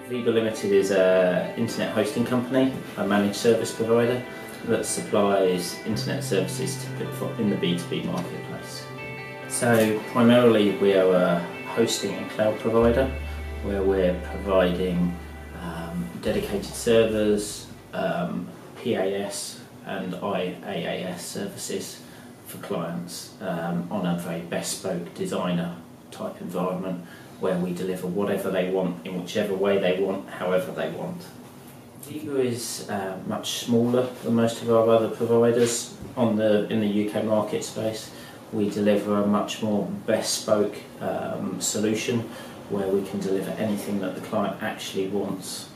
VEBER Limited is an internet hosting company, a managed service provider that supplies internet services to people in the B2B marketplace. So primarily we are a hosting and cloud provider where we're providing dedicated servers, PAS and IaaS services for clients on a very bespoke designer type environment where we deliver whatever they want in whichever way they want, however they want. VEBER is much smaller than most of our other providers in the UK market space. We deliver a much more bespoke solution where we can deliver anything that the client actually wants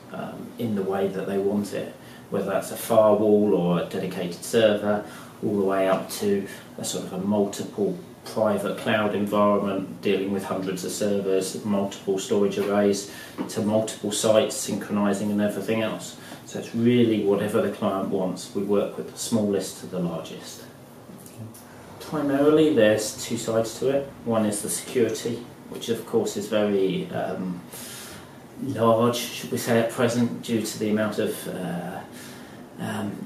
in the way that they want it, whether that's a firewall or a dedicated server, all the way up to a sort of a multiple private cloud environment dealing with hundreds of servers, multiple storage arrays, to multiple sites, synchronizing and everything else. So it's really whatever the client wants. We work with the smallest to the largest. Primarily there's two sides to it. One is the security, which of course is very large, should we say, at present, due to the amount of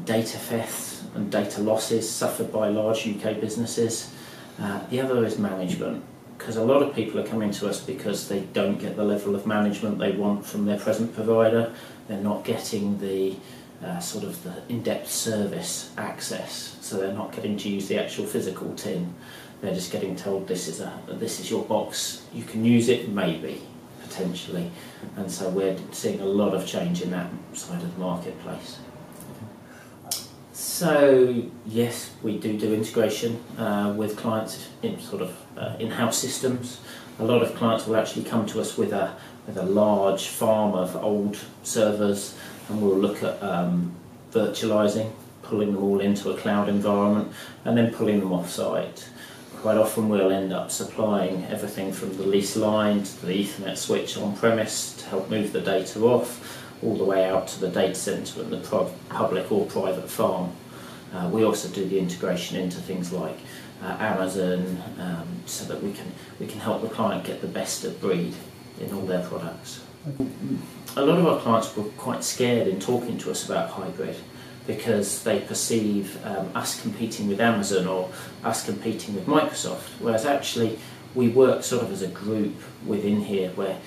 data theft and data losses suffered by large UK businesses. The other is management, because a lot of people are coming to us because they don't get the level of management they want from their present provider. They're not getting the sort of the in-depth service access, so they're not getting to use the actual physical tin. They're just getting told this is your box, you can use it, maybe, potentially, and so we're seeing a lot of change in that side of the marketplace. So yes, we do integration with clients in sort of in-house systems. A lot of clients will actually come to us with a large farm of old servers, and we'll look at virtualizing, pulling them all into a cloud environment, and then pulling them off-site. Quite often we'll end up supplying everything from the lease line to the Ethernet switch on-premise to help move the data off, all the way out to the data center and the public or private farm. We also do the integration into things like Amazon, so that we can help the client get the best of breed in all their products. A lot of our clients were quite scared in talking to us about hybrid because they perceive us competing with Amazon or us competing with Microsoft, whereas actually we work sort of as a group within here where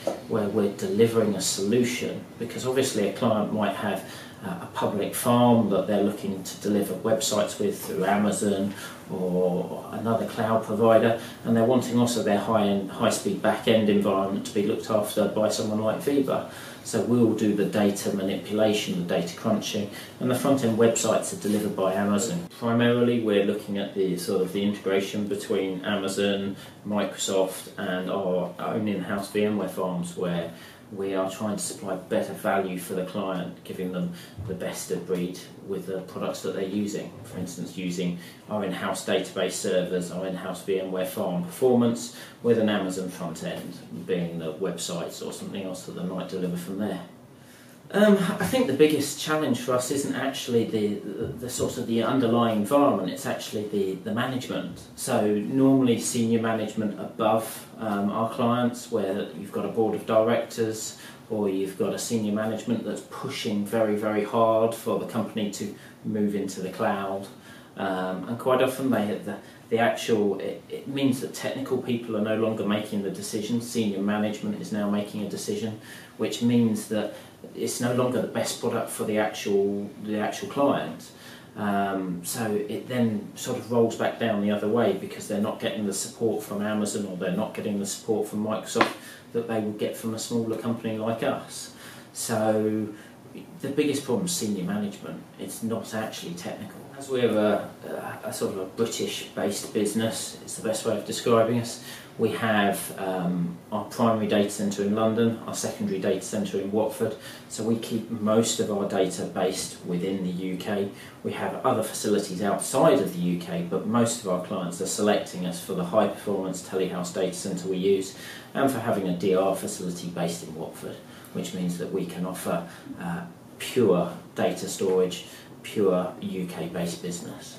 we're delivering a solution, because obviously a client might have a public farm that they're looking to deliver websites with through Amazon or another cloud provider, and they're wanting also their high-speed back-end environment to be looked after by someone like VEBER. So we'll do the data manipulation, the data crunching, and the front-end websites are delivered by Amazon. Primarily we're looking at the sort of the integration between Amazon, Microsoft and our own in-house VMware farms, where we are trying to supply better value for the client, giving them the best of breed with the products that they're using. For instance, using our in-house database servers, our in-house VMware farm performance with an Amazon front end, being the websites or something else that they might deliver from there. I think the biggest challenge for us isn't actually the sort of the underlying environment, it's actually the management. So normally senior management above our clients, where you've got a board of directors or you've got a senior management that's pushing very, very hard for the company to move into the cloud. And quite often it means that technical people are no longer making the decision. Senior management is now making a decision, which means that it's no longer the best product for the actual client. So it then sort of rolls back down the other way because they're not getting the support from Amazon or they're not getting the support from Microsoft that they would get from a smaller company like us. So the biggest problem is senior management. It's not actually technical. As we're a sort of a British-based business, it's the best way of describing us. We have our primary data centre in London, our secondary data centre in Watford, so we keep most of our data based within the UK. We have other facilities outside of the UK, but most of our clients are selecting us for the high performance telehouse data centre we use and for having a DR facility based in Watford, which means that we can offer pure data storage, pure UK based business.